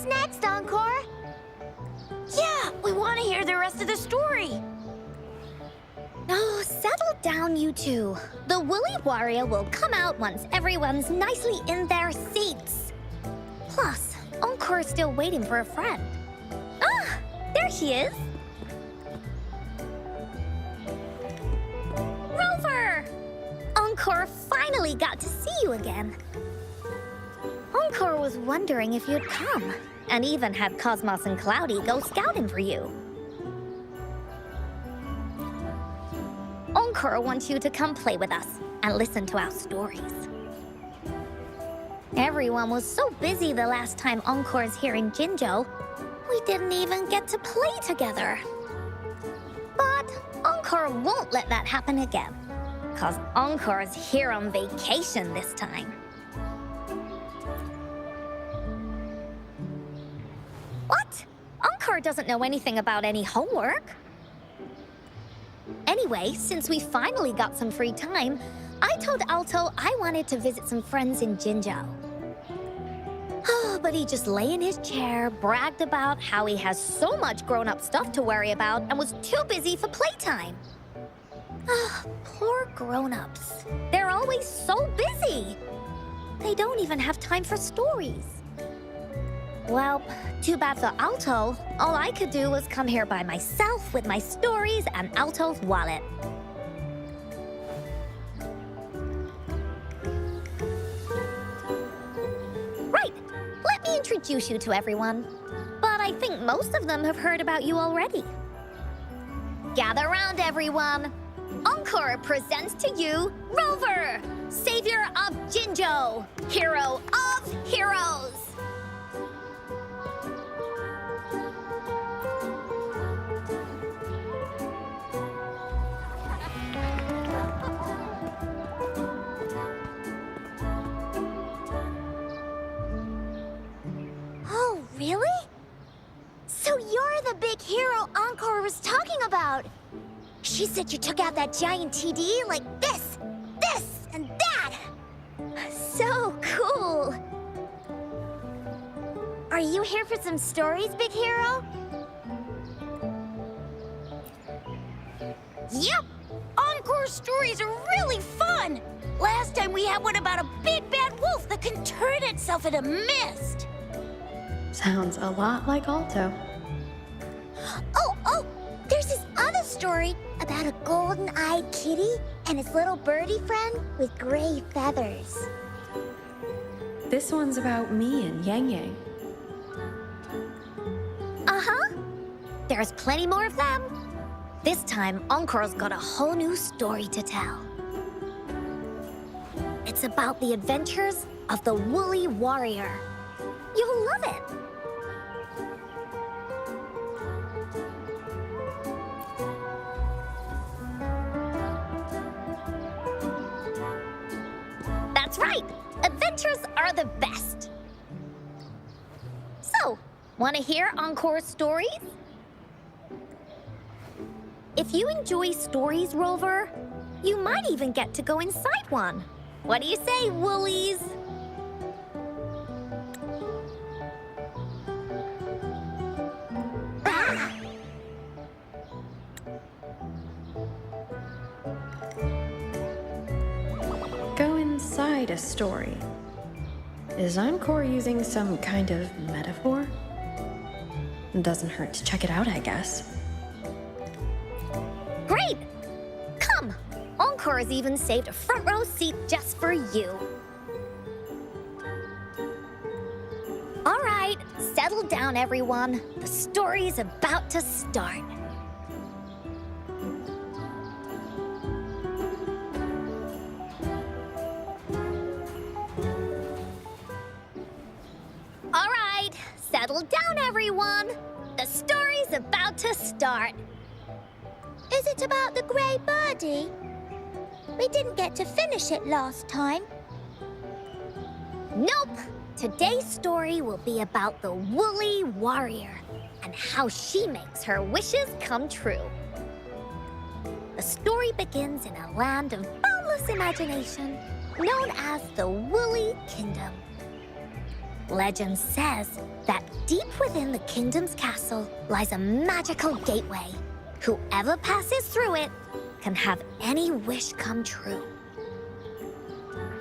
What's next, Encore? Yeah, we want to hear the rest of the story. Oh, settle down, you two. The Woolly Warrior will come out once everyone's nicely in their seats. Plus, Encore's still waiting for a friend. Ah, there he is. Rover! Encore finally got to see you again. Encore was wondering if you'd come, and even had Cosmos and Cloudy go scouting for you. Encore wants you to come play with us and listen to our stories. Everyone was so busy the last time Encore's here in Jinzhou, we didn't even get to play together. But Encore won't let that happen again, 'cause Encore's here on vacation this time. What? Encore doesn't know anything about any homework. Anyway, since we finally got some free time, I told Alto I wanted to visit some friends in Jinzhou. Oh, but he just lay in his chair, bragged about how he has so much grown-up stuff to worry about, and was too busy for playtime. Ah, poor grown-ups. They're always so busy. They don't even have time for stories. Well, too bad for Alto. All I could do was come here by myself with my stories and Alto's wallet. Right, let me introduce you to everyone. But I think most of them have heard about you already. Gather round, everyone. Encore presents to you Rover, savior of Jinzhou, hero of heroes. Oh, really? So you're the big hero Encore was talking about. She said you took out that giant TD like this, and that. So cool. Are you here for some stories, big hero? Yep! Encore stories are really fun! Last time we had one about a big bad wolf that can turn itself into mist. Sounds a lot like Alto. Oh, there's this other story about a golden-eyed kitty and his little birdie friend with gray feathers. This one's about me and Yang Yang. Uh-huh. There's plenty more of them. This time, Encore's got a whole new story to tell. It's about the adventures of the Woolly Warrior. You'll love it. That's right. Adventures are the best. So, want to hear Encore's stories? If you enjoy stories, Rover, you might even get to go inside one. What do you say, Woolies? Go inside a story. Is Encore using some kind of metaphor? Doesn't hurt to check it out, I guess. Great! Come! Encore's even saved a front row seat just for you. All right, settle down, everyone. The story's about to start. All right, settle down, everyone. The story's about to start. Is it about the gray birdie? We didn't get to finish it last time. Nope. Today's story will be about the Woolly Warrior and how she makes her wishes come true. The story begins in a land of boundless imagination known as the Woolly Kingdom. Legend says that deep within the kingdom's castle lies a magical gateway. Whoever passes through it can have any wish come true.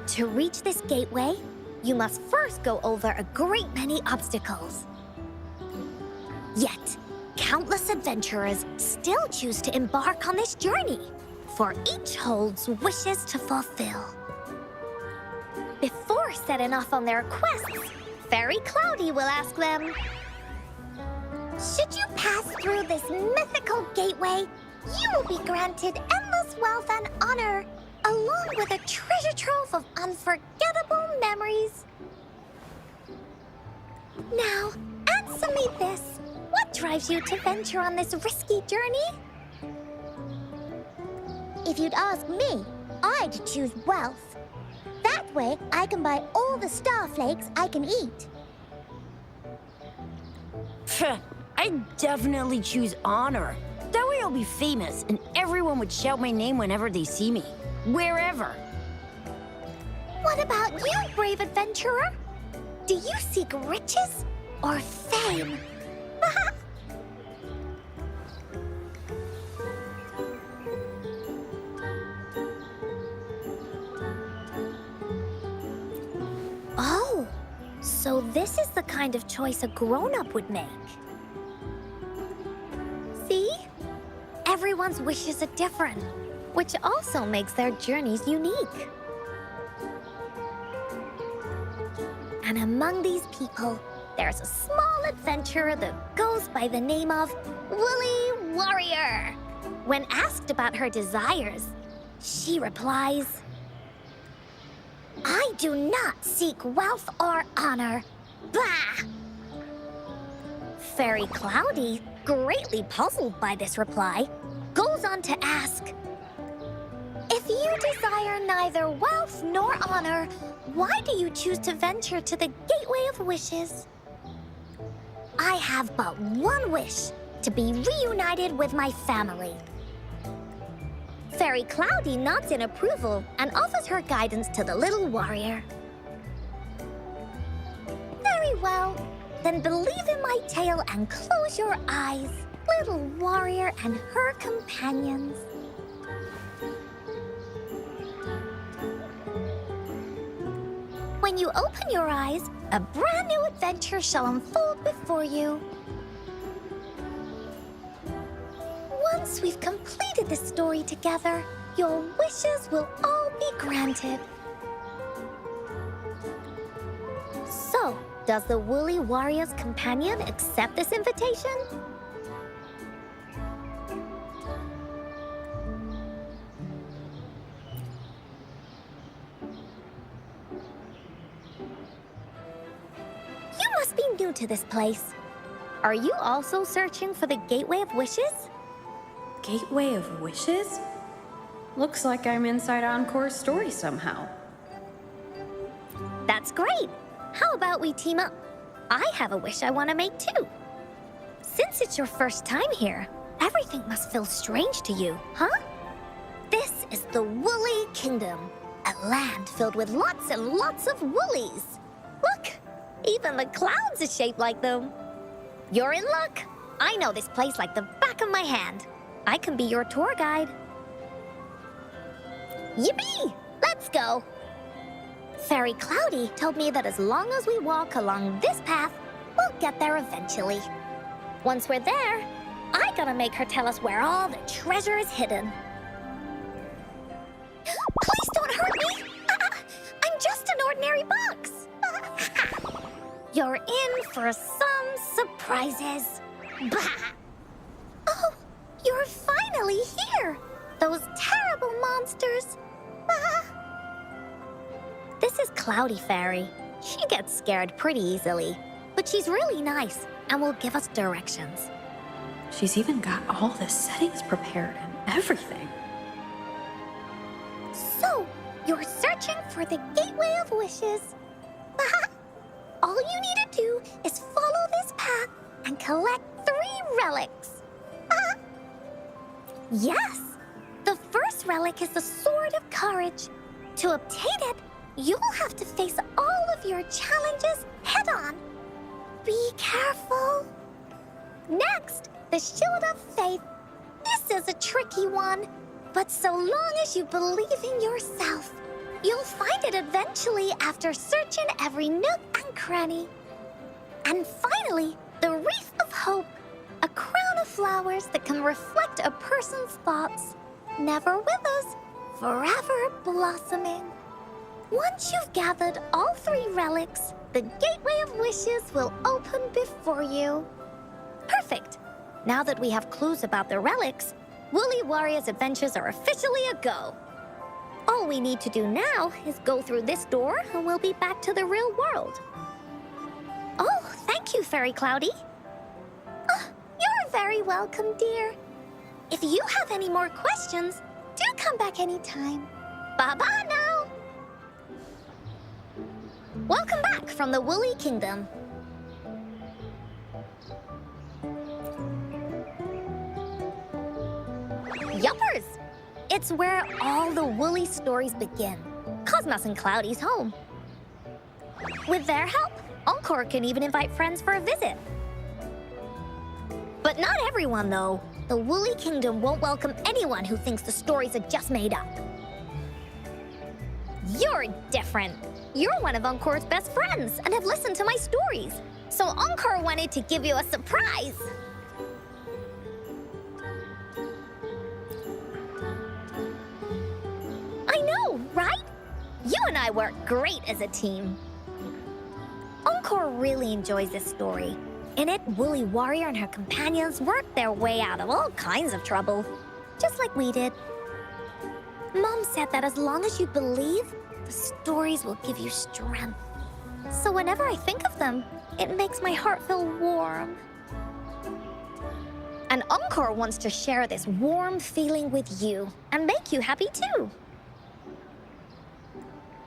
To reach this gateway, you must first go over a great many obstacles. Yet, countless adventurers still choose to embark on this journey, for each holds wishes to fulfill. Before setting off on their quests, Fairy Cloudy will ask them, Should you pass through this mythical gateway, you will be granted endless wealth and honor, along with a treasure trove of unforgettable memories. Now, answer me this. What drives you to venture on this risky journey? If you'd ask me, I'd choose wealth. That way, I can buy all the starflakes I can eat. I'd definitely choose honor. That way I'll be famous, and everyone would shout my name whenever they see me. Wherever. What about you, brave adventurer? Do you seek riches or fame? "Oh, so this is the kind of choice a grown-up would make." See? Everyone's wishes are different, which also makes their journeys unique. And among these people, there's a small adventurer that goes by the name of Woolly Warrior. When asked about her desires, she replies, I do not seek wealth or honor. Bah! Fairy Cloudy, greatly puzzled by this reply, goes on to ask, If you desire neither wealth nor honor, why do you choose to venture to the Gateway of Wishes? I have but one wish, to be reunited with my family. Fairy Cloudy nods in approval and offers her guidance to the little warrior. Very well. Then believe in my tale and close your eyes, little warrior and her companions. When you open your eyes, a brand new adventure shall unfold before you. Once we've completed this story together, your wishes will all be granted. So, does the Woolly Warrior's companion accept this invitation? You must be new to this place. Are you also searching for the Gateway of Wishes? Gateway of Wishes? Looks like I'm inside Encore's story somehow. That's great. How about we team up? I have a wish I want to make too. Since it's your first time here, everything must feel strange to you, huh? This is the Woolly Kingdom, a land filled with lots and lots of woolies. Look, even the clouds are shaped like them. You're in luck. I know this place like the back of my hand. I can be your tour guide. Yippee! Let's go! Fairy Cloudy told me that as long as we walk along this path, we'll get there eventually. Once we're there, I gotta make her tell us where all the treasure is hidden. Please don't hurt me! I'm just an ordinary box! You're in for some surprises. Bah! Oh, you're finally here! Those terrible monsters! This is Cloudy Fairy. She gets scared pretty easily, but she's really nice and will give us directions. She's even got all the settings prepared and everything. So, you're searching for the Gateway of Wishes. All you need to do is follow this path and collect 3 relics. Yes! The first relic is the Sword of Courage. To obtain it, you'll have to face all of your challenges head on. Be careful. Next, the Shield of Faith. This is a tricky one, but so long as you believe in yourself, you'll find it eventually after searching every nook and cranny. And finally, the Wreath of Hope, a crown of flowers that can reflect a person's thoughts, never withers, forever blossoming. Once you've gathered all 3 relics, the Gateway of Wishes will open before you. Perfect. Now that we have clues about the relics, Woolly Warrior's adventures are officially a go. All we need to do now is go through this door and we'll be back to the real world. Oh, thank you, Fairy Cloudy. Oh, you're very welcome, dear. If you have any more questions, do come back anytime. Bye-bye now. Welcome back from the Woolly Kingdom. Yuppers! It's where all the Woolly stories begin. Cosmos and Cloudy's home. With their help, Encore can even invite friends for a visit. But not everyone, though. The Woolly Kingdom won't welcome anyone who thinks the stories are just made up. You're different. You're one of Encore's best friends and have listened to my stories. So Encore wanted to give you a surprise. I know, right? You and I work great as a team. Encore really enjoys this story. In it, Woolly Warrior and her companions worked their way out of all kinds of trouble, just like we did. Mom said that as long as you believe, the stories will give you strength. So whenever I think of them, it makes my heart feel warm. And Encore wants to share this warm feeling with you and make you happy too.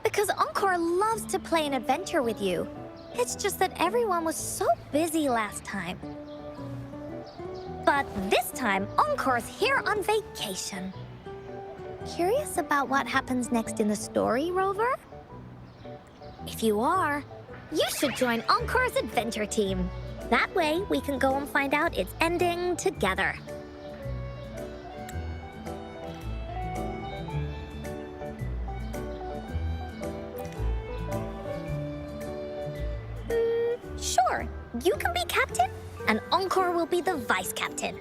Because Encore loves to play an adventure with you. It's just that everyone was so busy last time. But this time, Encore's here on vacation. Curious about what happens next in the story, Rover? If you are, you should join Encore's adventure team. That way, we can go and find out its ending together. Sure, you can be captain, and Encore will be the vice captain.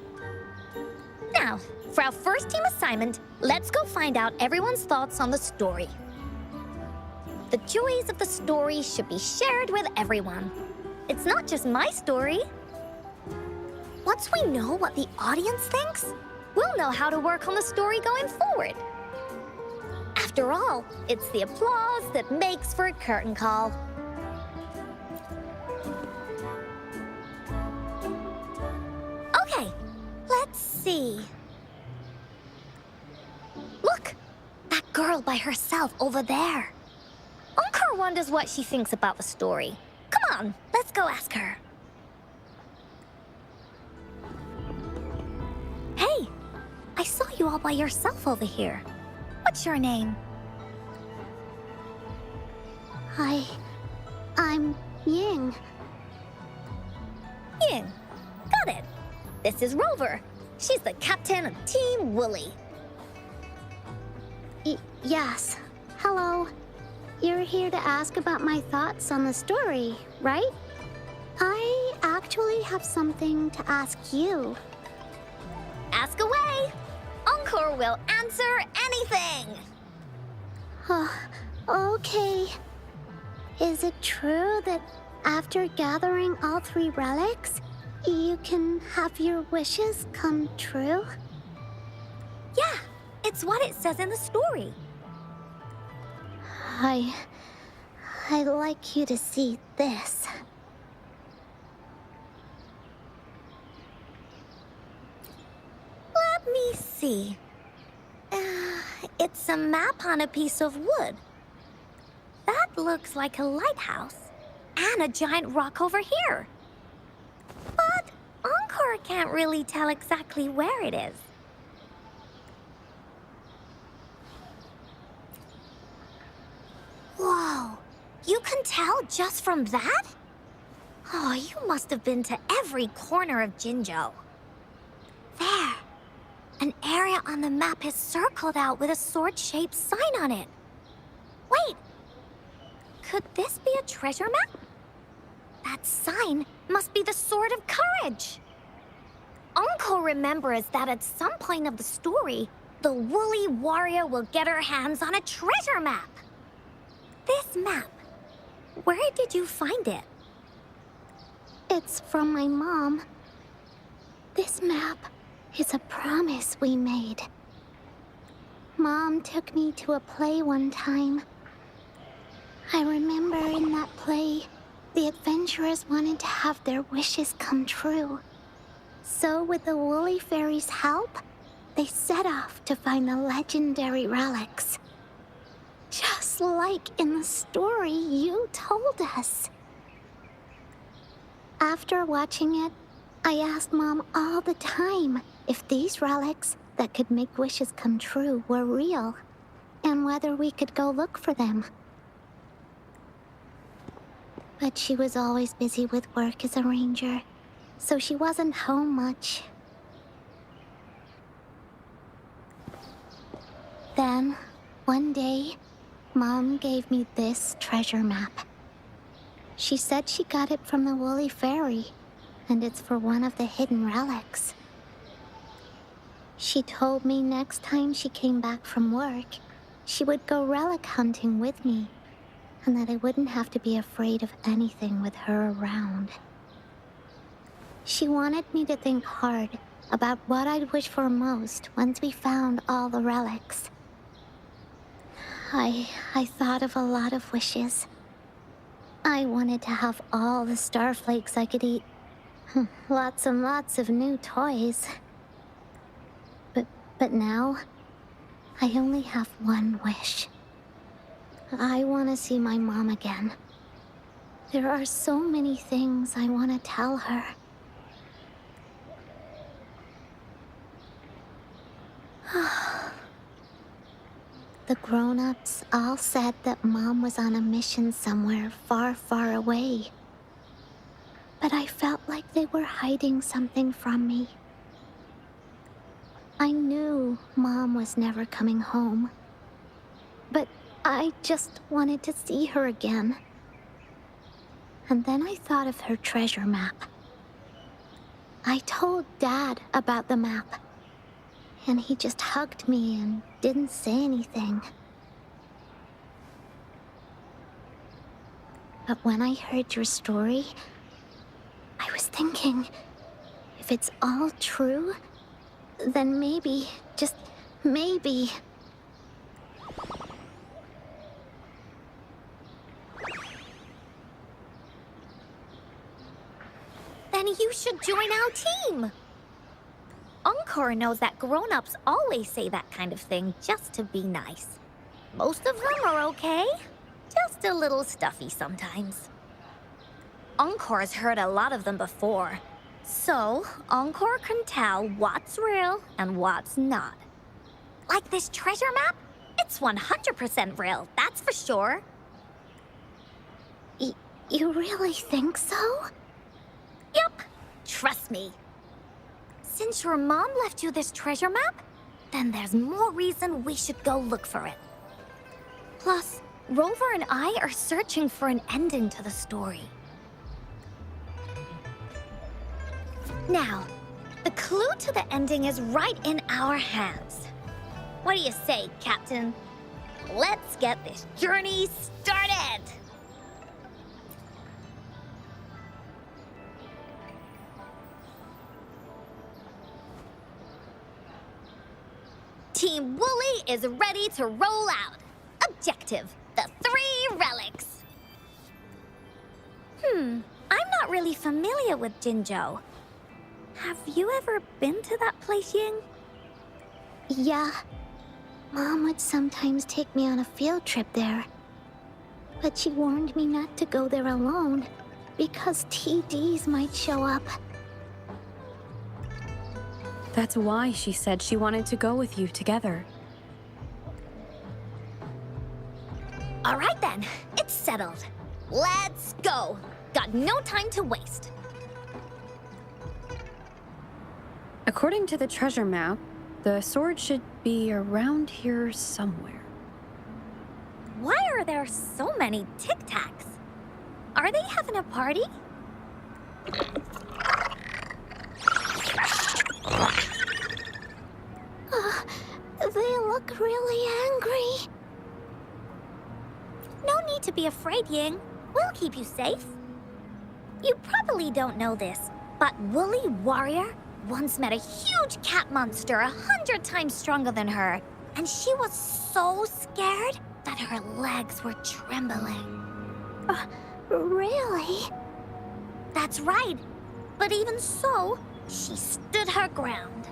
Now, for our first team assignment, let's go find out everyone's thoughts on the story. The joys of the story should be shared with everyone. It's not just my story. Once we know what the audience thinks, we'll know how to work on the story going forward. After all, it's the applause that makes for a curtain call. Okay, let's see. Look, that girl by herself over there. Encore wonders what she thinks about the story. Come on, let's go ask her. Hey, I saw you all by yourself over here. What's your name? I'm Ying. Ying. Got it. This is Rover. She's the captain of Team Woolly. Yes. Hello. You're here to ask about my thoughts on the story, right? I actually have something to ask you. Ask away. Encore will answer anything. Okay. Is it true that after gathering all 3 relics, you can have your wishes come true? Yeah, it's what it says in the story. I'd like you to see this. Let me see. It's a map on a piece of wood. That looks like a lighthouse and a giant rock over here. But Encore can't really tell exactly where it is. Whoa, You can tell just from that? Oh, you must have been to every corner of Jinzhou. There. An area on the map is circled out with a sword-shaped sign on it. Wait. Could this be a treasure map? That sign must be the Sword of Courage. Encore remembers that at some point of the story, the woolly warrior will get her hands on a treasure map. This map, where did you find it? It's from my mom. This map is a promise we made. Mom took me to a play one time. I remember in that play, the adventurers wanted to have their wishes come true. So with the Woolly Fairy's help, they set off to find the legendary relics. Just like in the story you told us. After watching it, I asked Mom all the time if these relics that could make wishes come true were real, and whether we could go look for them. But she was always busy with work as a ranger, so she wasn't home much. Then, one day, Mom gave me this treasure map. She said she got it from the Woolly Fairy, and it's for one of the hidden relics. She told me next time she came back from work, she would go relic hunting with me, and that I wouldn't have to be afraid of anything with her around. She wanted me to think hard about what I'd wish for most once we found all the relics. I thought of a lot of wishes. I wanted to have all the starflakes I could eat. Lots and lots of new toys. But now, I only have one wish. I want to see my mom again. There are so many things I want to tell her. The grown-ups all said that Mom was on a mission somewhere far, far away. But I felt like they were hiding something from me. I knew Mom was never coming home. But I just wanted to see her again. And then I thought of her treasure map. I told Dad about the map. And he just hugged me and didn't say anything. But when I heard your story, I was thinking, if it's all true, then maybe, just maybe... Then you should join our team. Encore knows that grown-ups always say that kind of thing just to be nice. Most of them are okay, just a little stuffy sometimes. Encore's heard a lot of them before, so Encore can tell what's real and what's not. Like this treasure map, it's 100% real, that's for sure. You really think so? Yup, trust me. Since your mom left you this treasure map, then there's more reason we should go look for it. Plus, Rover and I are searching for an ending to the story. Now, the clue to the ending is right in our hands. What do you say, Captain? Let's get this journey started! Team Wooly is ready to roll out. Objective, the 3 relics. I'm not really familiar with Jinzhou. Have you ever been to that place, Ying? Yeah. Mom would sometimes take me on a field trip there. But she warned me not to go there alone, because TDs might show up. That's why she said she wanted to go with you together. All right then, it's settled. Let's go. Got no time to waste. According to the treasure map, the sword should be around here somewhere. Why are there so many Tic Tacs? Are they having a party? They look really angry. No need to be afraid, Ying. We'll keep you safe. You probably don't know this, but Woolly Warrior once met a huge cat monster 100 times stronger than her, and she was so scared that her legs were trembling. Really? That's right. But even so, she stood her ground.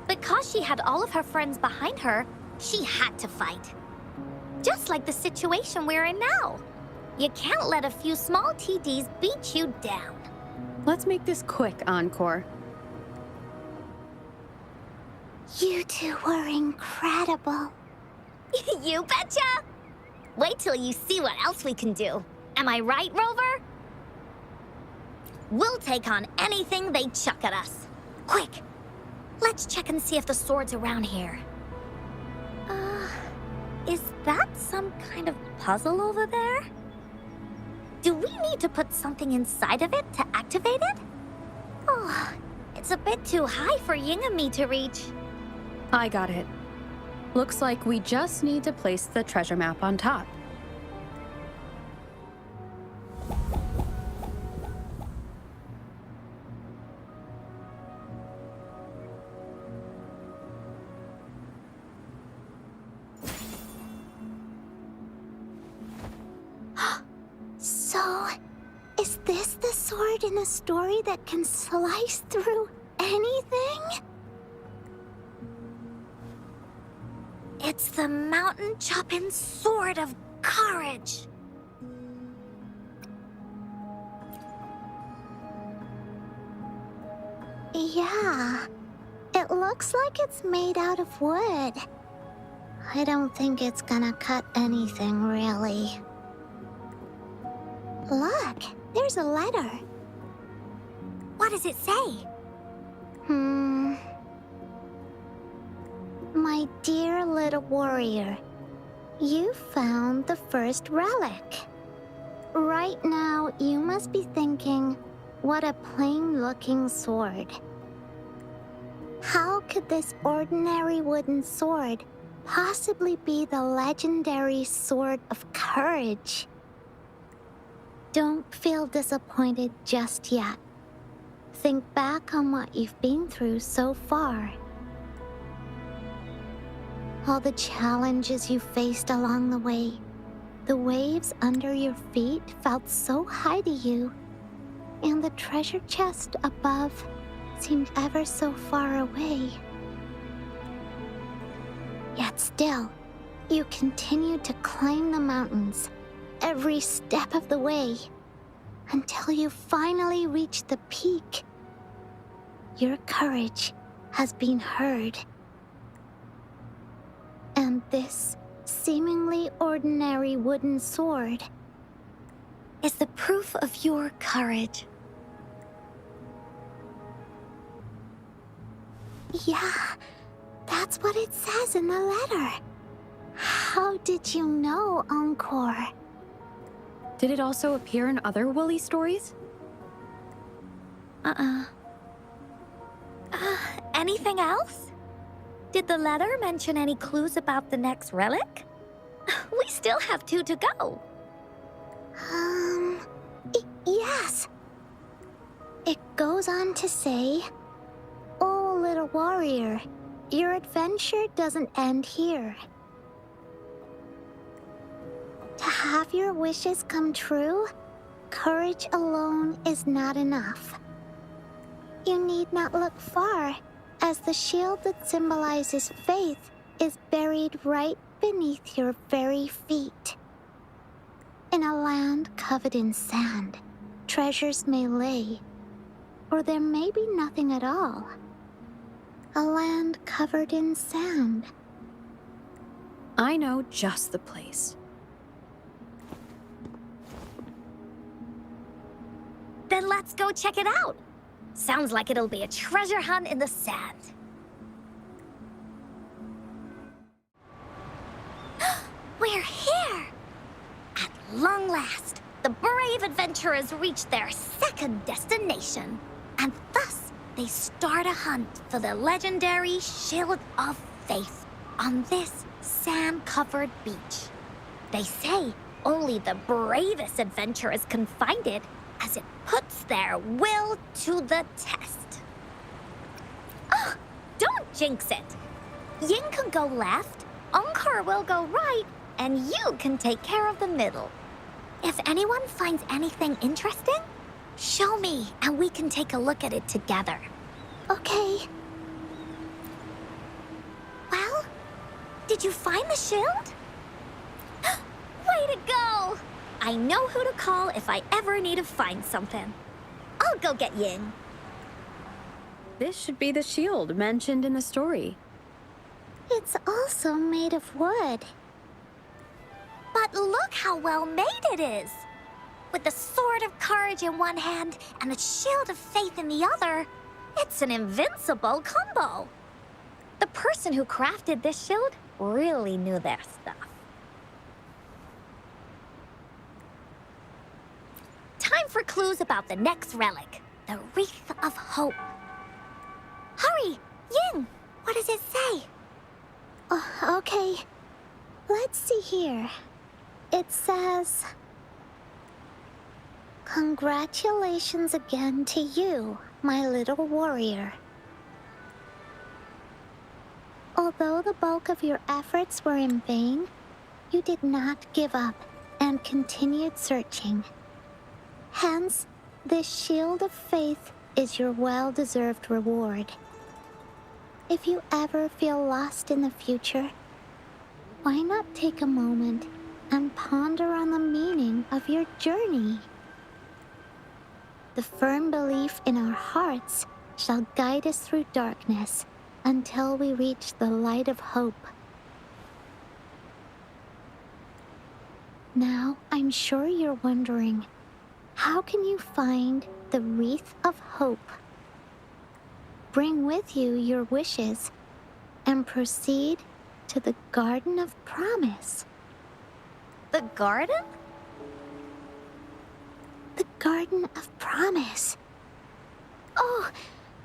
Because she had all of her friends behind her, she had to fight. Just like the situation we're in now. You can't let a few small TDs beat you down. Let's make this quick, Encore. You two were incredible. You betcha! Wait till you see what else we can do. Am I right, Rover? We'll take on anything they chuck at us. Quick! Let's check and see if the sword's around here. Is that some kind of puzzle over there? Do we need to put something inside of it to activate it? Oh, it's a bit too high for Ying and me to reach. I got it. Looks like we just need to place the treasure map on top. So, is this the sword in a story that can slice through anything? It's the mountain chopping sword of courage. Yeah, it looks like it's made out of wood. I don't think it's gonna cut anything, really. Look, there's a letter. What does it say? My dear little warrior, you found the first relic. Right now, you must be thinking, what a plain-looking sword. How could this ordinary wooden sword possibly be the legendary sword of courage? Don't feel disappointed just yet. Think back on what you've been through so far. All the challenges you faced along the way. The waves under your feet felt so high to you, and the treasure chest above seemed ever so far away. Yet still, you continued to climb the mountains, every step of the way, until you finally reached the peak. Your courage has been heard. And this seemingly ordinary wooden sword Is the proof of your courage. Yeah, that's what it says in the letter. How did you know, Encore? Did it also appear in other Woolly stories? Anything else? Did the letter mention any clues about the next relic? We still have 2 to go. Yes. It goes on to say, "Oh, little warrior, your adventure doesn't end here. To have your wishes come true, courage alone is not enough. You need not look far, as the shield that symbolizes faith is buried right beneath your very feet. In a land covered in sand, treasures may lay, or there may be nothing at all. A land covered in sand." I know just the place. Then let's go check it out. Sounds like it'll be a treasure hunt in the sand. We're here! At long last, the brave adventurers reach their second destination. And thus, they start a hunt for the legendary Shield of Faith on this sand-covered beach. They say only the bravest adventurers can find it, as it puts their will to the test. Oh, don't jinx it. Ying can go left, Encore will go right, and you can take care of the middle. If anyone finds anything interesting, show me and we can take a look at it together. Okay. Well, did you find the shield? Way to go! I know who to call if I ever need to find something. I'll go get Ying. This should be the shield mentioned in the story. It's also made of wood. But look how well made it is! With the sword of courage in one hand and the shield of faith in the other, it's an invincible combo. The person who crafted this shield really knew their stuff. Time for clues about the next relic, the Wreath of Hope. Hurry, Ying! What does it say? Okay. Let's see here. It says... Congratulations again to you, my little warrior. Although the bulk of your efforts were in vain, you did not give up and continued searching. Hence, this shield of faith is your well-deserved reward. If you ever feel lost in the future, why not take a moment and ponder on the meaning of your journey? The firm belief in our hearts shall guide us through darkness until we reach the light of hope. Now, I'm sure you're wondering, how can you find the Wreath of Hope? Bring with you your wishes and proceed to the Garden of Promise. The garden? The Garden of Promise. Oh,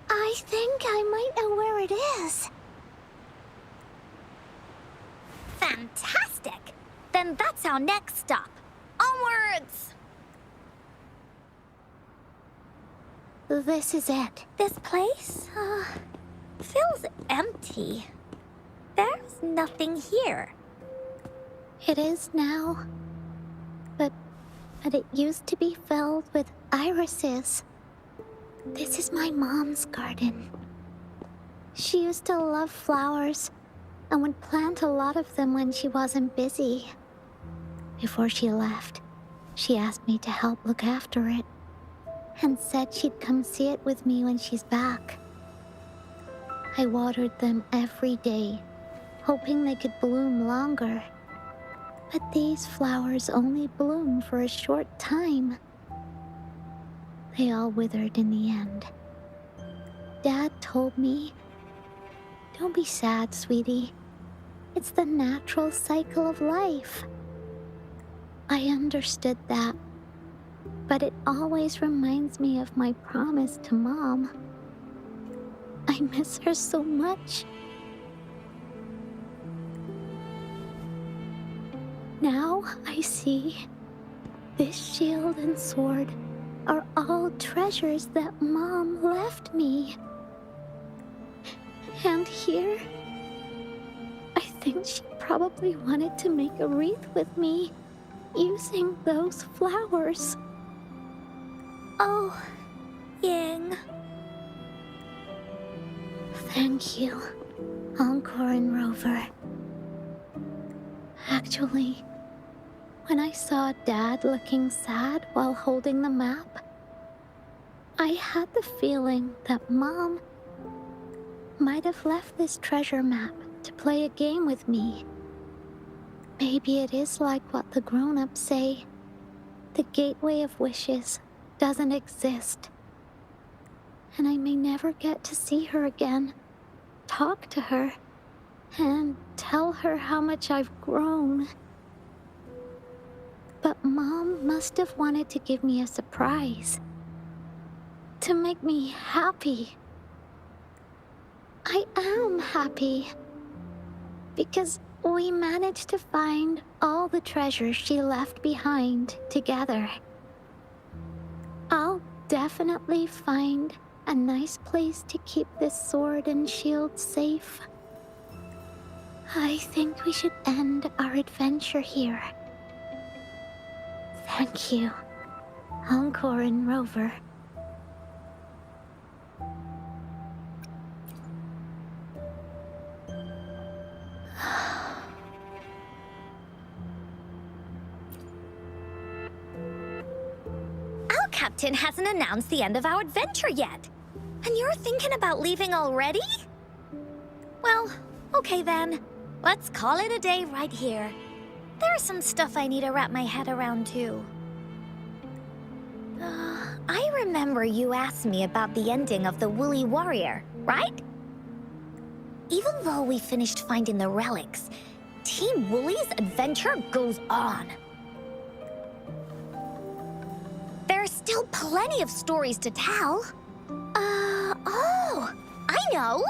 I think I might know where it is. Fantastic! Then that's our next stop. Onwards! This is it. This place, feels empty. There's nothing here. It is now. But it used to be filled with irises. This is my mom's garden. She used to love flowers and would plant a lot of them when she wasn't busy. Before she left, she asked me to help look after it and said she'd come see it with me when she's back. I watered them every day, hoping they could bloom longer. But these flowers only bloom for a short time. They all withered in the end. Dad told me, "Don't be sad, sweetie. It's the natural cycle of life." I understood that, but it always reminds me of my promise to Mom. I miss her so much. Now I see this shield and sword are all treasures that Mom left me. And here, I think she probably wanted to make a wreath with me using those flowers. Oh, Ying. Thank you, Encore and Rover. Actually, when I saw Dad looking sad while holding the map, I had the feeling that Mom might have left this treasure map to play a game with me. Maybe it is like what the grown-ups say, the gateway of wishes doesn't exist. And I may never get to see her again, talk to her, and tell her how much I've grown. But Mom must have wanted to give me a surprise. To make me happy. I am happy. Because we managed to find all the treasures she left behind together. I'll definitely find a nice place to keep this sword and shield safe. I think we should end our adventure here. Thank you, Encore and Rover. Our captain hasn't announced the end of our adventure yet. And you're thinking about leaving already? Well, okay then. Let's call it a day right here. There's some stuff I need to wrap my head around too. I remember you asked me about the ending of the Woolly Warrior, right? Even though we finished finding the relics, Team Woolly's adventure goes on. There's still plenty of stories to tell. Oh, I know!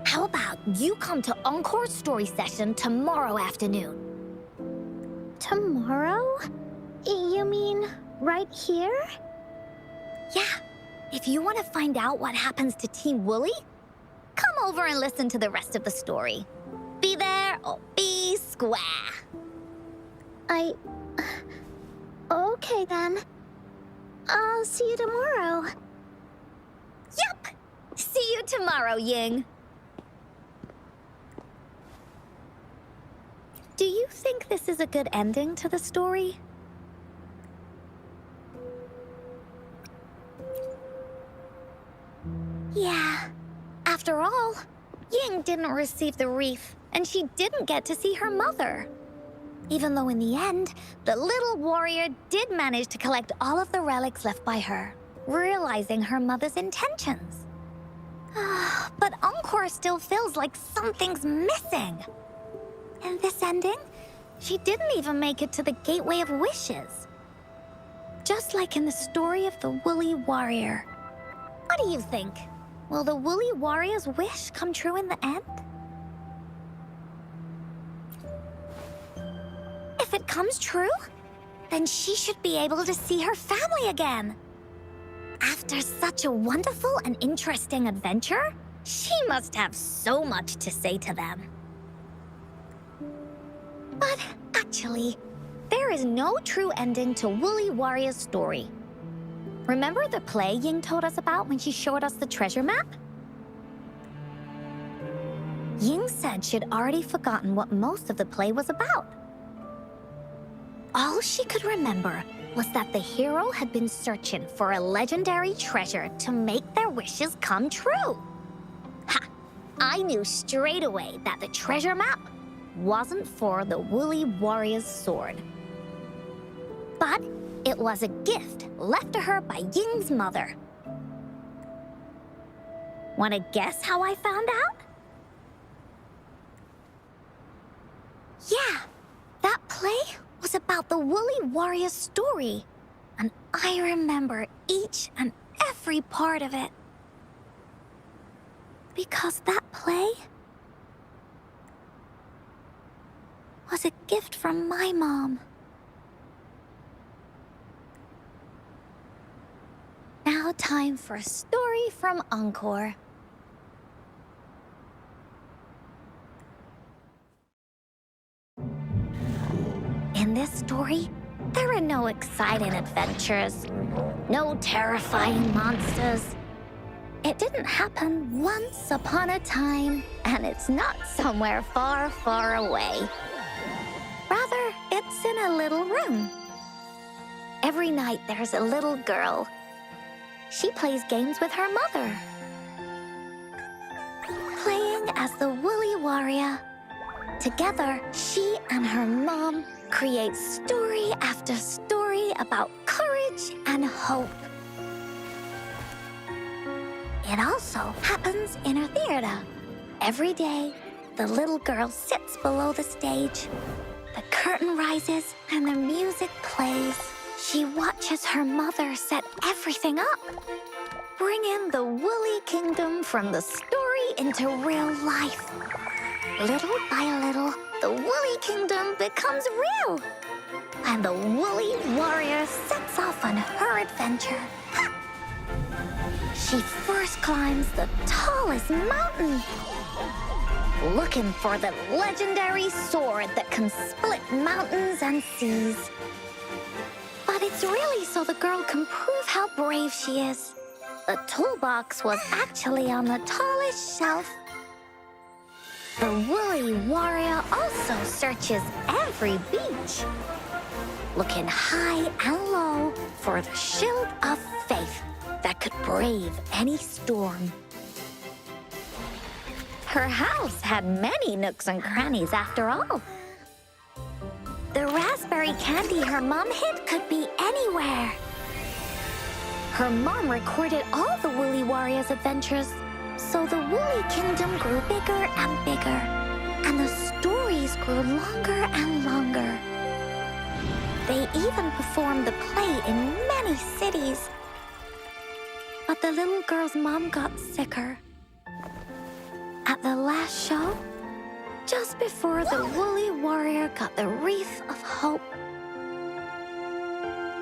How about you come to Encore's story session tomorrow afternoon? Tomorrow? You mean right here? Yeah. If you want to find out what happens to Team Woolly, come over and listen to the rest of the story. Be there or be square. Okay then. I'll see you tomorrow. Yup! See you tomorrow, Ying. Do you think this is a good ending to the story? Yeah. After all, Ying didn't receive the wreath, and she didn't get to see her mother. Even though in the end, the little warrior did manage to collect all of the relics left by her, realizing her mother's intentions. But Encore still feels like something's missing. In this ending, she didn't even make it to the Gateway of Wishes. Just like in the story of the Woolly Warrior. What do you think? Will the Woolly Warrior's wish come true in the end? If it comes true, then she should be able to see her family again. After such a wonderful and interesting adventure, she must have so much to say to them. But actually, there is no true ending to Woolly Warrior's story. Remember the play Ying told us about when she showed us the treasure map? Ying said she'd already forgotten what most of the play was about. All she could remember was that the hero had been searching for a legendary treasure to make their wishes come true. Ha! I knew straight away that the treasure map wasn't for the Woolly Warrior's sword. But it was a gift left to her by Ying's mother. Wanna guess how I found out? Yeah, that play was about the Woolly Warrior's story, and I remember each and every part of it. Because that play was a gift from my mom. Now time for a story from Encore. In this story, there are no exciting adventures, no terrifying monsters. It didn't happen once upon a time, and it's not somewhere far, far away. Rather, it's in a little room. Every night there's a little girl. She plays games with her mother. Playing as the Woolly Warrior. Together, she and her mom create story after story story about courage and hope. It also happens in her theater. Every day, the little girl sits below the stage. The curtain rises and the music plays. She watches her mother set everything up, bring in the Woolly Kingdom from the story into real life. Little by little, the Woolly Kingdom becomes real, and the Woolly Warrior sets off on her adventure. Ha! She first climbs the tallest mountain, looking for the legendary sword that can split mountains and seas. But it's really so the girl can prove how brave she is. The toolbox was actually on the tallest shelf. The Woolly Warrior also searches every beach, looking high and low for the shield of faith that could brave any storm. Her house had many nooks and crannies after all. The raspberry candy her mom hid could be anywhere. Her mom recorded all the Woolly Warrior's adventures, so the Woolly Kingdom grew bigger and bigger, and the stories grew longer and longer. They even performed the play in many cities. But the little girl's mom got sicker. At the last show, just before the Woolly Warrior got the wreath of hope,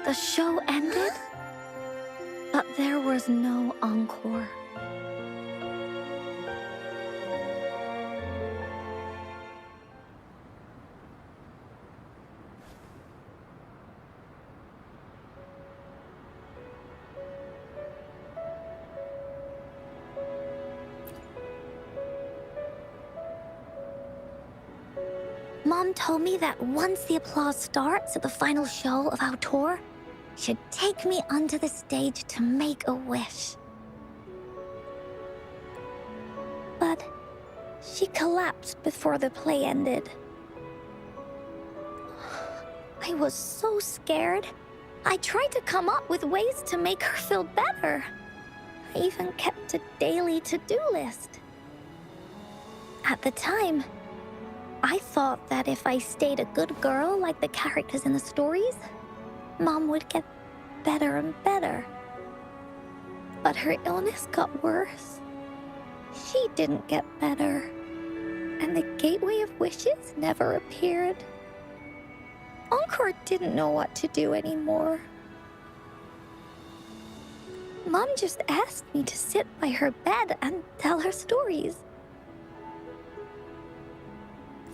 the show ended, but there was no encore. Mom told me that once the applause starts at the final show of our tour, she'd take me onto the stage to make a wish. But she collapsed before the play ended. I was so scared. I tried to come up with ways to make her feel better. I even kept a daily to-do list. At the time, I thought that if I stayed a good girl like the characters in the stories, Mom would get better and better. But her illness got worse. She didn't get better, and the Gateway of Wishes never appeared. Encore didn't know what to do anymore. Mom just asked me to sit by her bed and tell her stories.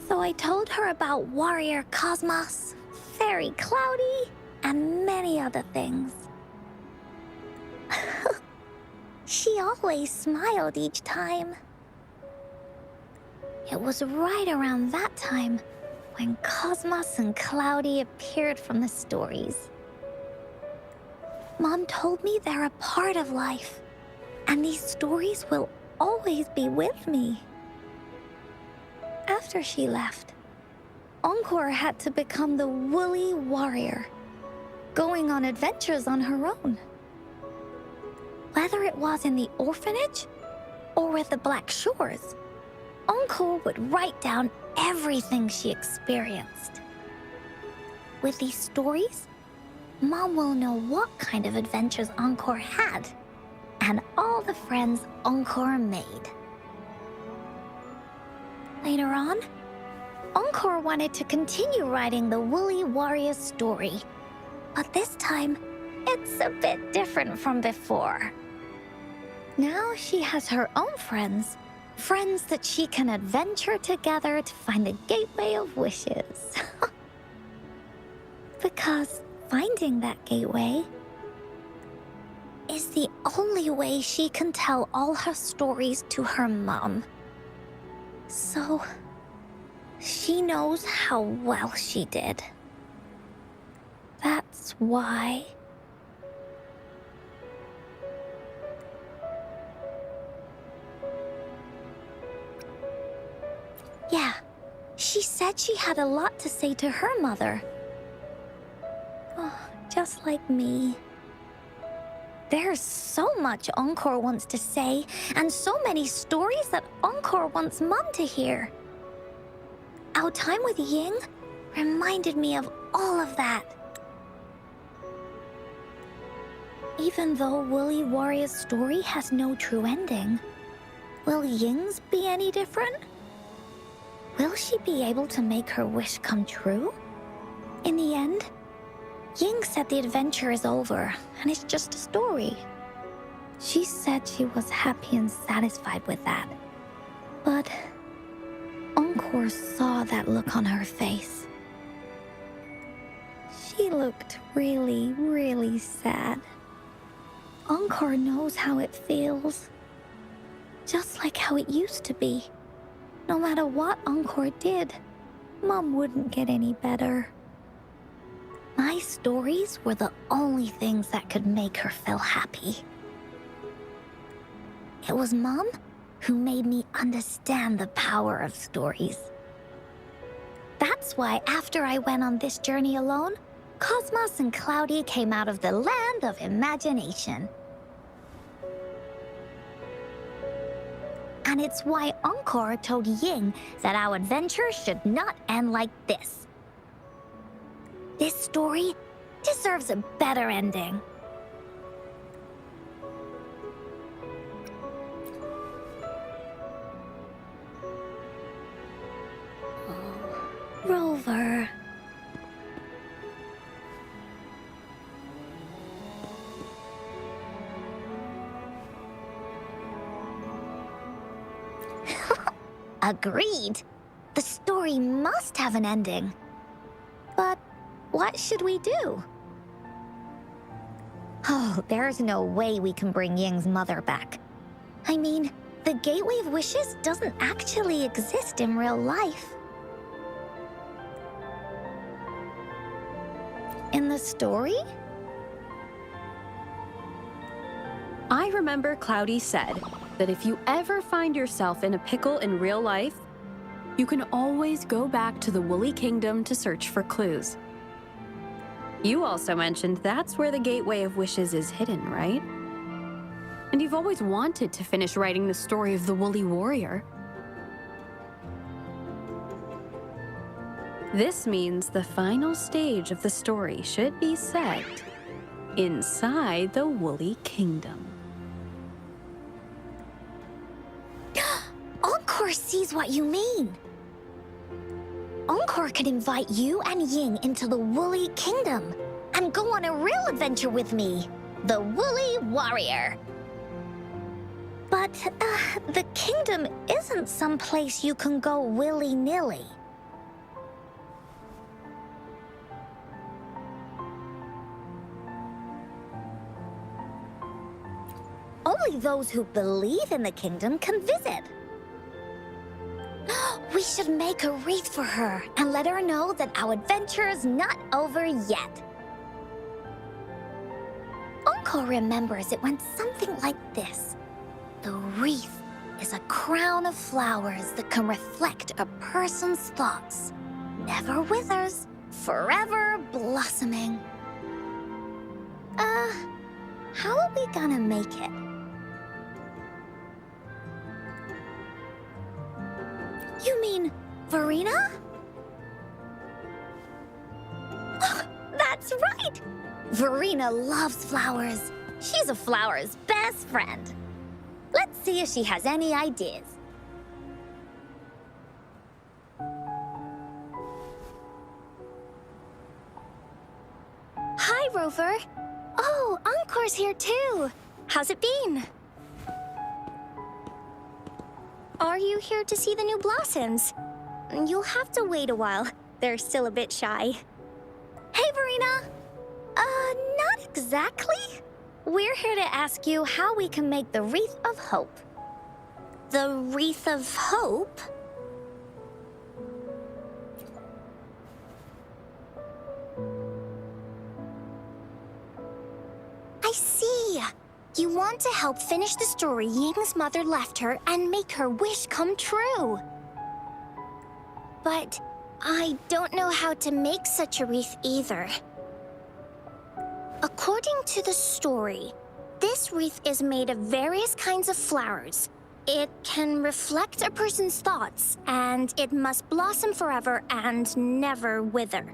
So I told her about Warrior Cosmos, Fairy Cloudy, and many other things. She always smiled each time. It was right around that time when Cosmos and Cloudy appeared from the stories. Mom told me they're a part of life, and these stories will always be with me. After she left, Encore had to become the Woolly Warrior, going on adventures on her own. Whether it was in the orphanage or with the Black Shores, Encore would write down everything she experienced. With these stories, Mom will know what kind of adventures Encore had and all the friends Encore made. Later on, Encore wanted to continue writing the Woolly Warrior story, but this time, it's a bit different from before. Now she has her own friends that she can adventure together to find the Gateway of Wishes. Because finding that gateway is the only way she can tell all her stories to her mom. So, she knows how well she did. That's why. Yeah, she said she had a lot to say to her mother. Oh, just like me. There's so much Encore wants to say, and so many stories that Encore wants Mom to hear. Our time with Ying reminded me of all of that. Even though Woolly Warrior's story has no true ending, will Ying's be any different? Will she be able to make her wish come true? In the end, Ying said the adventure is over and it's just a story. She said she was happy and satisfied with that. But Encore saw that look on her face. She looked really, really sad. Encore knows how it feels. Just like how it used to be. No matter what Encore did, Mom wouldn't get any better. My stories were the only things that could make her feel happy. It was Mom who made me understand the power of stories. That's why after I went on this journey alone, Cosmos and Cloudy came out of the land of imagination. And it's why Encore told Ying that our adventure should not end like this. This story deserves a better ending. Oh, Rover. Agreed. The story must have an ending. But what should we do? Oh, there's no way we can bring Ying's mother back. I mean, the Gateway of Wishes doesn't actually exist in real life. In the story? I remember Cloudy said that if you ever find yourself in a pickle in real life, you can always go back to the Woolly Kingdom to search for clues. You also mentioned that's where the Gateway of Wishes is hidden, right? And you've always wanted to finish writing the story of the Woolly Warrior. This means the final stage of the story should be set inside the Woolly Kingdom. Encore sees what you mean. Encore could invite you and Ying into the Woolly Kingdom and go on a real adventure with me, the Woolly Warrior. But the kingdom isn't some place you can go willy-nilly. Only those who believe in the kingdom can visit. We should make a wreath for her and let her know that our adventure is not over yet. Encore remembers it went something like this. The wreath is a crown of flowers that can reflect a person's thoughts. Never withers, forever blossoming. How are we gonna make it? You mean Verena? That's right! Verena loves flowers. She's a flower's best friend. Let's see if she has any ideas. Hi, Rover. Oh, Encore's here too. How's it been? Are you here to see the new blossoms? You'll have to wait a while. They're still a bit shy. Hey, Verena! Not exactly. We're here to ask you how we can make the Wreath of Hope. The Wreath of Hope? I see. You want to help finish the story Ying's mother left her and make her wish come true. But I don't know how to make such a wreath either. According to the story, this wreath is made of various kinds of flowers. It can reflect a person's thoughts, and it must blossom forever and never wither.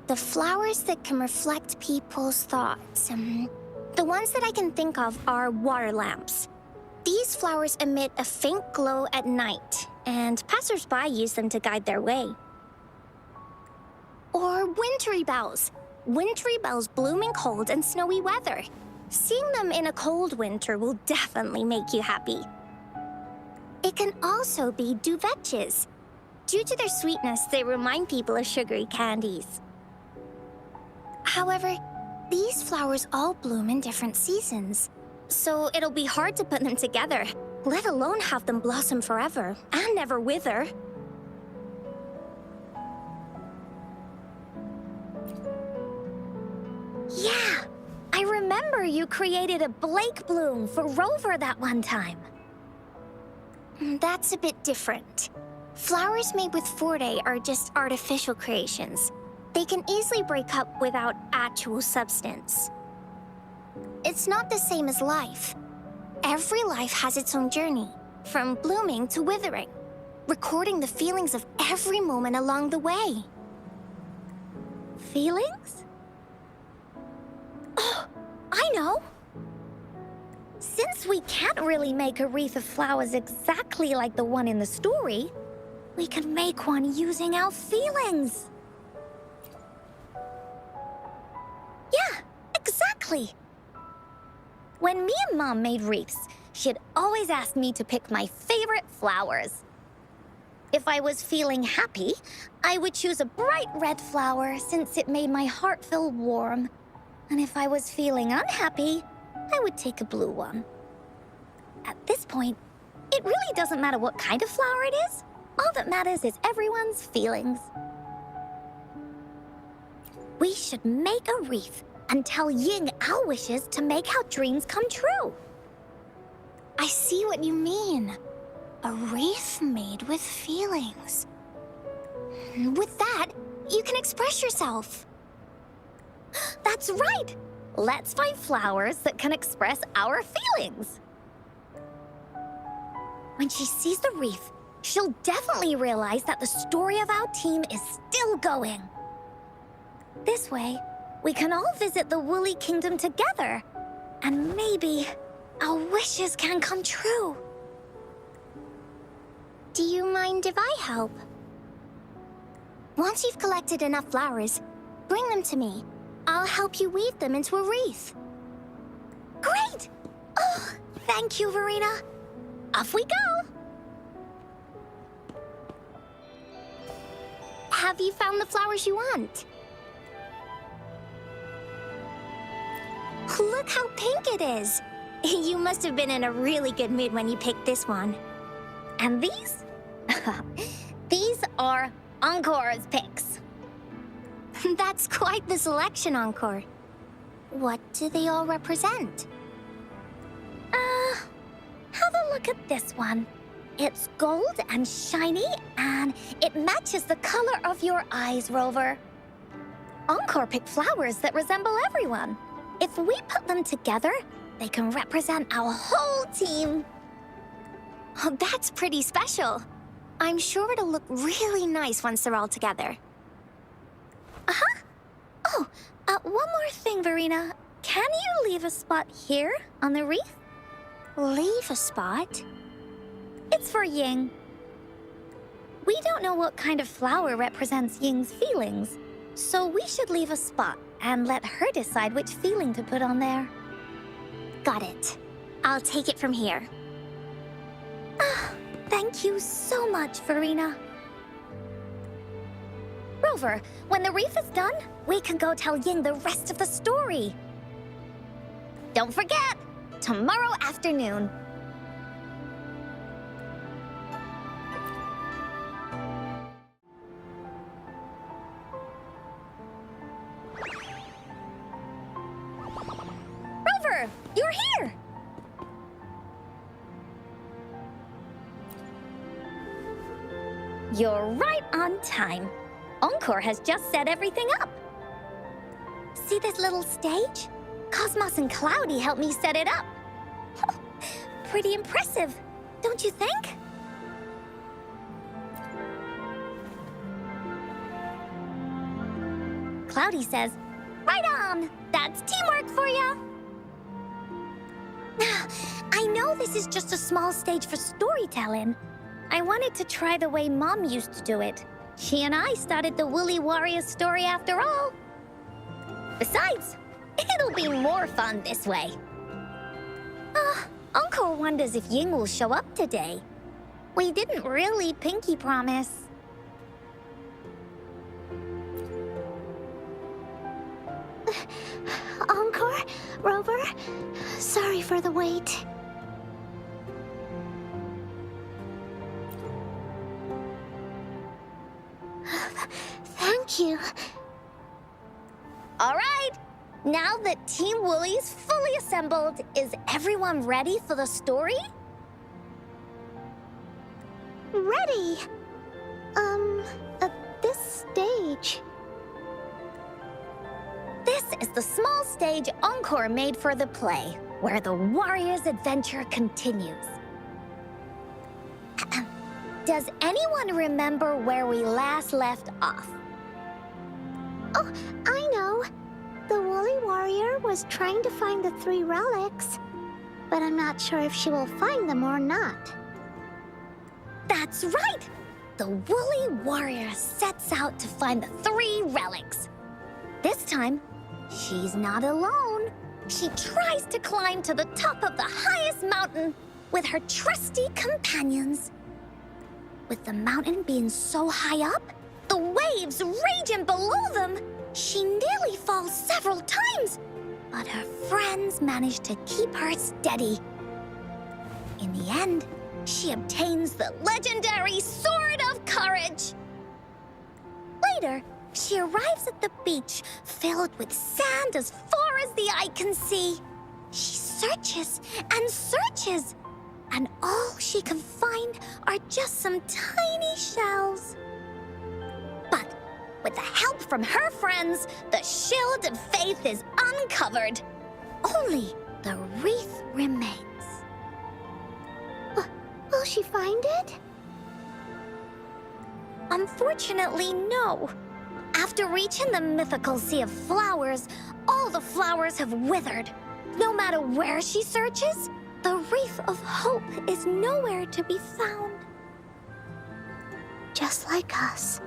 The flowers that can reflect people's thoughts. The ones that I can think of are water lamps. These flowers emit a faint glow at night, and passers-by use them to guide their way. Or wintry bells. Wintry bells bloom in cold and snowy weather. Seeing them in a cold winter will definitely make you happy. It can also be duvetches. Due to their sweetness, they remind people of sugary candies. However, these flowers all bloom in different seasons, so it'll be hard to put them together, let alone have them blossom forever and never wither. Yeah, I remember you created a Blake bloom for Rover that one time. That's a bit different. Flowers made with Forte are just artificial creations. They can easily break up without actual substance. It's not the same as life. Every life has its own journey, from blooming to withering, recording the feelings of every moment along the way. Feelings? Oh, I know! Since we can't really make a wreath of flowers exactly like the one in the story, we can make one using our feelings. Yeah, exactly. When me and Mom made wreaths, she'd always ask me to pick my favorite flowers. If I was feeling happy, I would choose a bright red flower since it made my heart feel warm. And if I was feeling unhappy, I would take a blue one. At this point, it really doesn't matter what kind of flower it is. All that matters is everyone's feelings. We should make a wreath and tell Ying our wishes to make our dreams come true. I see what you mean. A wreath made with feelings. With that, you can express yourself. That's right! Let's find flowers that can express our feelings. When she sees the wreath, she'll definitely realize that the story of our team is still going. This way, we can all visit the Woolly Kingdom together, and maybe our wishes can come true. Do you mind if I help? Once you've collected enough flowers, bring them to me. I'll help you weave them into a wreath. Great! Oh, thank you, Verena. Off we go! Have you found the flowers you want? Look how pink it is! You must have been in a really good mood when you picked this one. And these? These are Encore's picks. That's quite the selection, Encore. What do they all represent? Have a look at this one. It's gold and shiny, and it matches the color of your eyes, Rover. Encore picked flowers that resemble everyone. If we put them together, they can represent our whole team. Oh, that's pretty special. I'm sure it'll look really nice once they're all together. Uh-huh. Oh, one more thing, Verena. Can you leave a spot here on the wreath? Leave a spot? It's for Ying. We don't know what kind of flower represents Ying's feelings, so we should leave a spot and let her decide which feeling to put on there. Got it. I'll take it from here. Thank you so much, Verena. Rover, when the wreath is done, we can go tell Ying the rest of the story. Don't forget, tomorrow afternoon. Rover, you're here! You're right on time. Encore has just set everything up. See this little stage? Cosmos and Cloudy helped me set it up. Pretty impressive, don't you think? Cloudy says, "Right on! That's teamwork for ya!" I know this is just a small stage for storytelling. I wanted to try the way Mom used to do it. She and I started the Woolly Warrior story after all. Besides, it'll be more fun this way. Encore wonders if Ying will show up today. We didn't really pinky promise. Encore, Rover, sorry for the wait. Thank you. All right, now that Team Woolly's fully assembled, is everyone ready for the story? Ready. At this stage. This is the small stage Encore made for the play, where the warrior's adventure continues. Does anyone remember where we last left off? Oh, I know. The Woolly Warrior was trying to find the 3 relics, but I'm not sure if she will find them or not. That's right! The Woolly Warrior sets out to find the 3 relics. This time, she's not alone. She tries to climb to the top of the highest mountain with her trusty companions. With the mountain being so high up, the waves raging below them, she nearly falls several times, but her friends manage to keep her steady. In the end, she obtains the legendary Sword of Courage. Later, she arrives at the beach filled with sand as far as the eye can see. She searches and searches, and all she can find are just some tiny shells. But with the help from her friends, the Shield of Faith is uncovered. Only the wreath remains. Will she find it? Unfortunately, no. After reaching the mythical Sea of Flowers, all the flowers have withered. No matter where she searches, the Wreath of Hope is nowhere to be found. Just like us.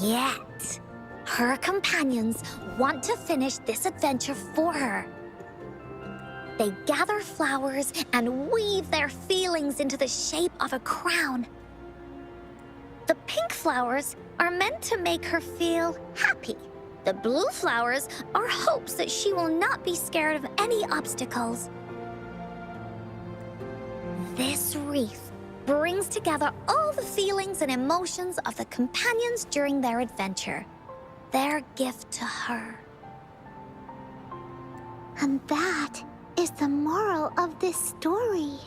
Yet, her companions want to finish this adventure for her. They gather flowers and weave their feelings into the shape of a crown. The pink flowers are meant to make her feel happy. The blue flowers are hopes that she will not be scared of any obstacles. This wreath brings together all the feelings and emotions of the companions during their adventure. Their gift to her. And that is the moral of this story.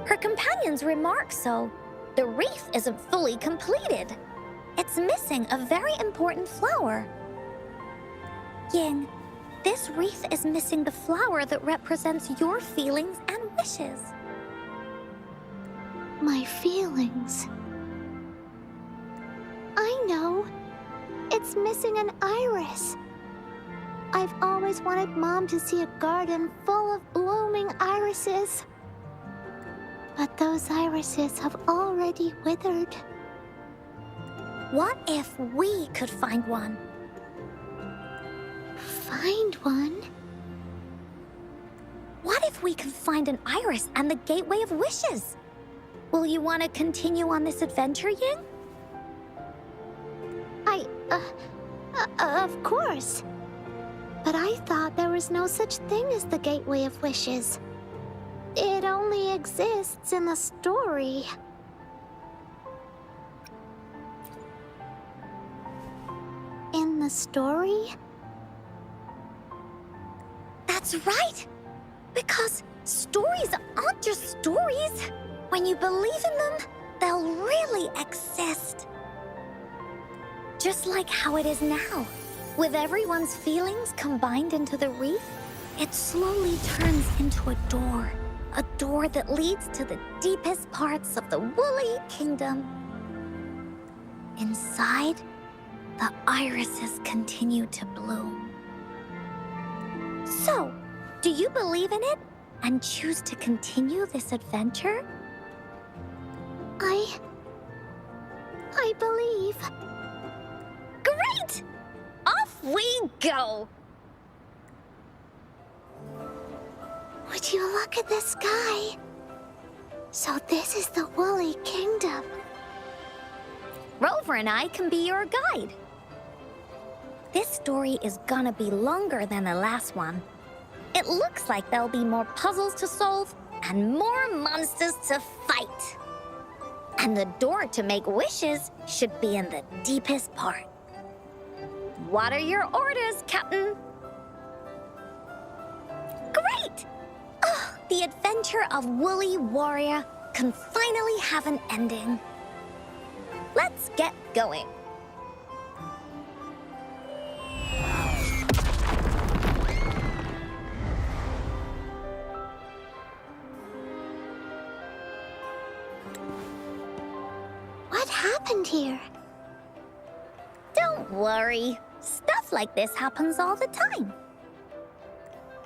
Her companions remark so. The wreath isn't fully completed. It's missing a very important flower. Ying, this wreath is missing the flower that represents your feelings and wishes. My feelings. I know. It's missing an iris. I've always wanted Mom to see a garden full of blooming irises. But those irises have already withered. What if we could find one? Find one? What if we could find an iris and the Gateway of Wishes? Will you want to continue on this adventure, Ying? Of course. But I thought there was no such thing as the Gateway of Wishes. It only exists in the story. In the story? That's right! Because stories aren't just stories. When you believe in them, they'll really exist. Just like how it is now. With everyone's feelings combined into the reef, it slowly turns into a door. A door that leads to the deepest parts of the Woolly Kingdom. Inside, the irises continue to bloom. So, do you believe in it and choose to continue this adventure? I believe. Great! Off we go! Would you look at the sky? So this is the Woolly Kingdom. Rover and I can be your guide. This story is gonna be longer than the last one. It looks like there'll be more puzzles to solve and more monsters to fight. And the door to make wishes should be in the deepest part. What are your orders, Captain? Great! Oh, the adventure of Woolly Warrior can finally have an ending. Let's get going. What happened here? Don't worry. Stuff like this happens all the time.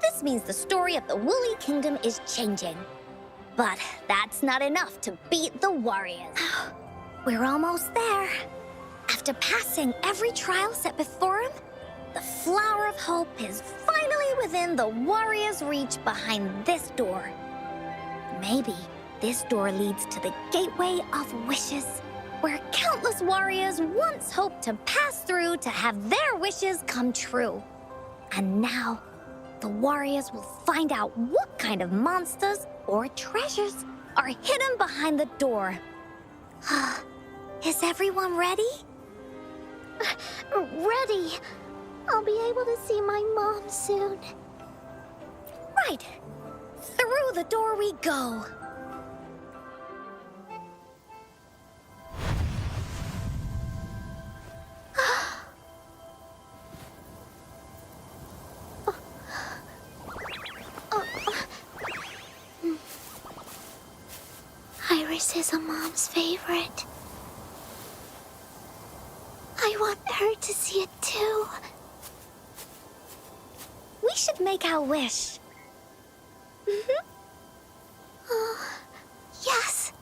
This means the story of the Woolly Kingdom is changing. But that's not enough to beat the warriors. We're almost there. After passing every trial set before him, the Flower of Hope is finally within the warriors' reach behind this door. Maybe this door leads to the Gateway of Wishes, where countless warriors once hoped to pass through to have their wishes come true. And now, the warriors will find out what kind of monsters or treasures are hidden behind the door. Is everyone ready? Ready. I'll be able to see my mom soon. Right. Through the door we go. Iris is a mom's favorite. I want her to see it too. We should make our wish. Yes.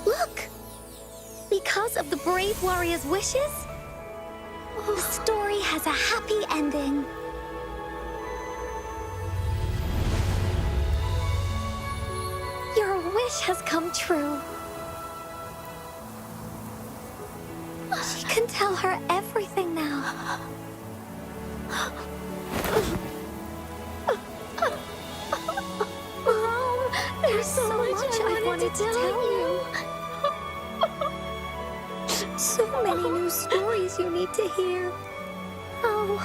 Look! Because of the brave warrior's wishes, the story has a happy ending. Your wish has come true. She can tell her everything now. Mom, there's so much I wanted to tell you. So many new stories you need to hear. Oh.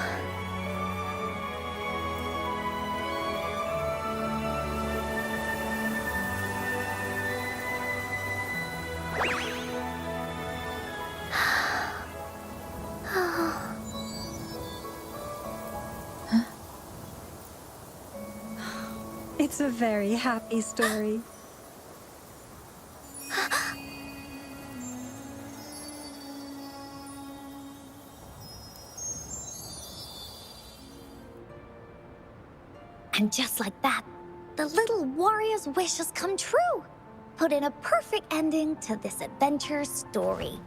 It's a very happy story. And just like that, the little warrior's wish has come true. Put in a perfect ending to this adventure story.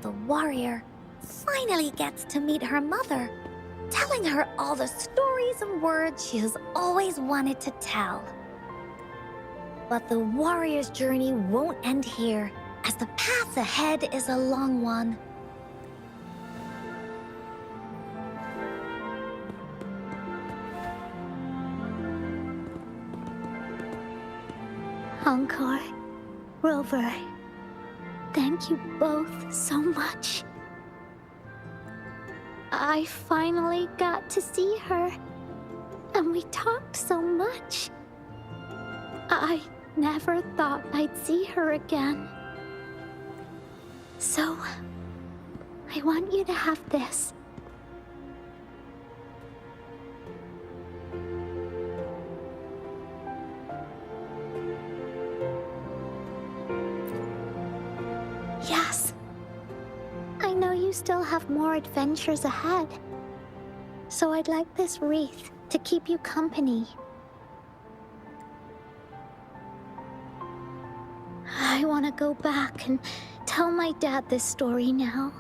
The warrior finally gets to meet her mother, telling her all the stories and words she has always wanted to tell. But the warrior's journey won't end here, as the path ahead is a long one. Encore, Rover, thank you both so much. I finally got to see her, and we talked so much. I never thought I'd see her again. So, I want you to have this. Yes. I know you still have more adventures ahead. So I'd like this wreath to keep you company. I want to go back and tell my dad this story now,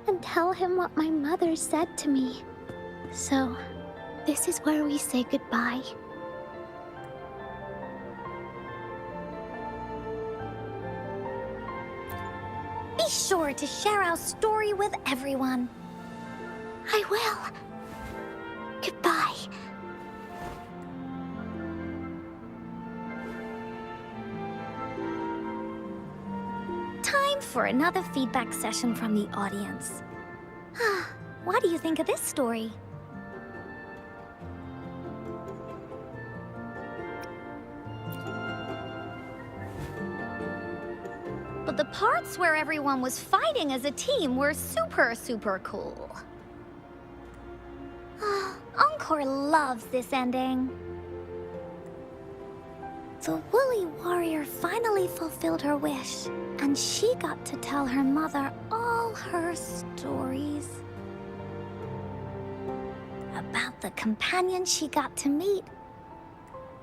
and tell him what my mother said to me. So, this is where we say goodbye. Be sure to share our story with everyone. I will. Goodbye. Time for another feedback session from the audience. What do you think of this story? But the parts where everyone was fighting as a team were super cool. Encore loves this ending. The woolly warrior finally fulfilled her wish, and she got to tell her mother all her stories. About the companion she got to meet,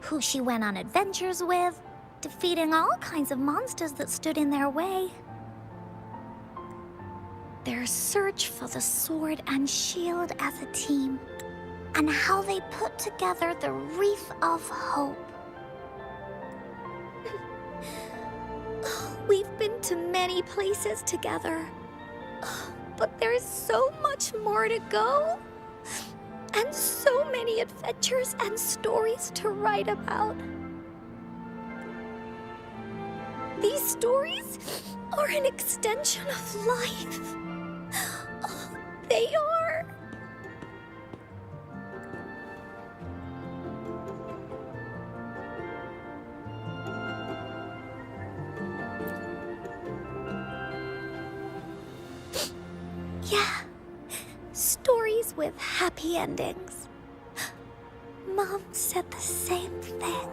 who she went on adventures with, defeating all kinds of monsters that stood in their way. Their search for the sword and shield as a team, and how they put together the Wreath of Hope. We've been to many places together, but there's so much more to go, and so many adventures and stories to write about. These stories are an extension of life. They are. Yeah, stories with happy endings. Mom said the same thing.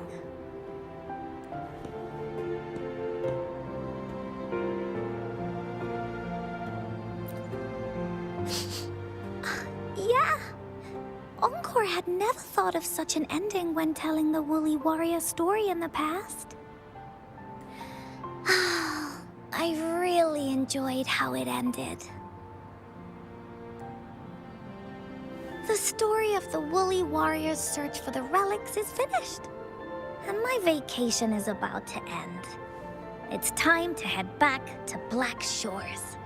Yeah, Encore had never thought of such an ending when telling the Woolly Warrior story in the past. I really enjoyed how it ended. The story of the Woolly Warrior's search for the relics is finished, and my vacation is about to end. It's time to head back to Black Shores.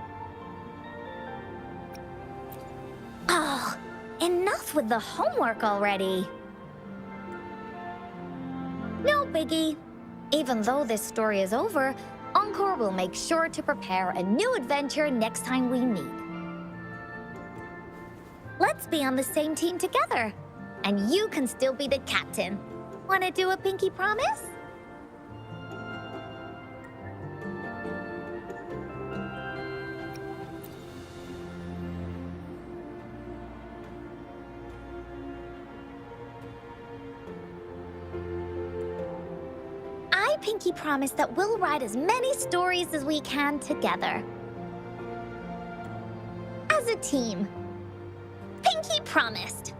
Oh, enough with the homework already. No biggie. Even though this story is over, Encore will make sure to prepare a new adventure next time we meet. Let's be on the same team together. And you can still be the captain. Wanna do a pinky promise? I pinky promise that we'll write as many stories as we can together. As a team. Pinky promised.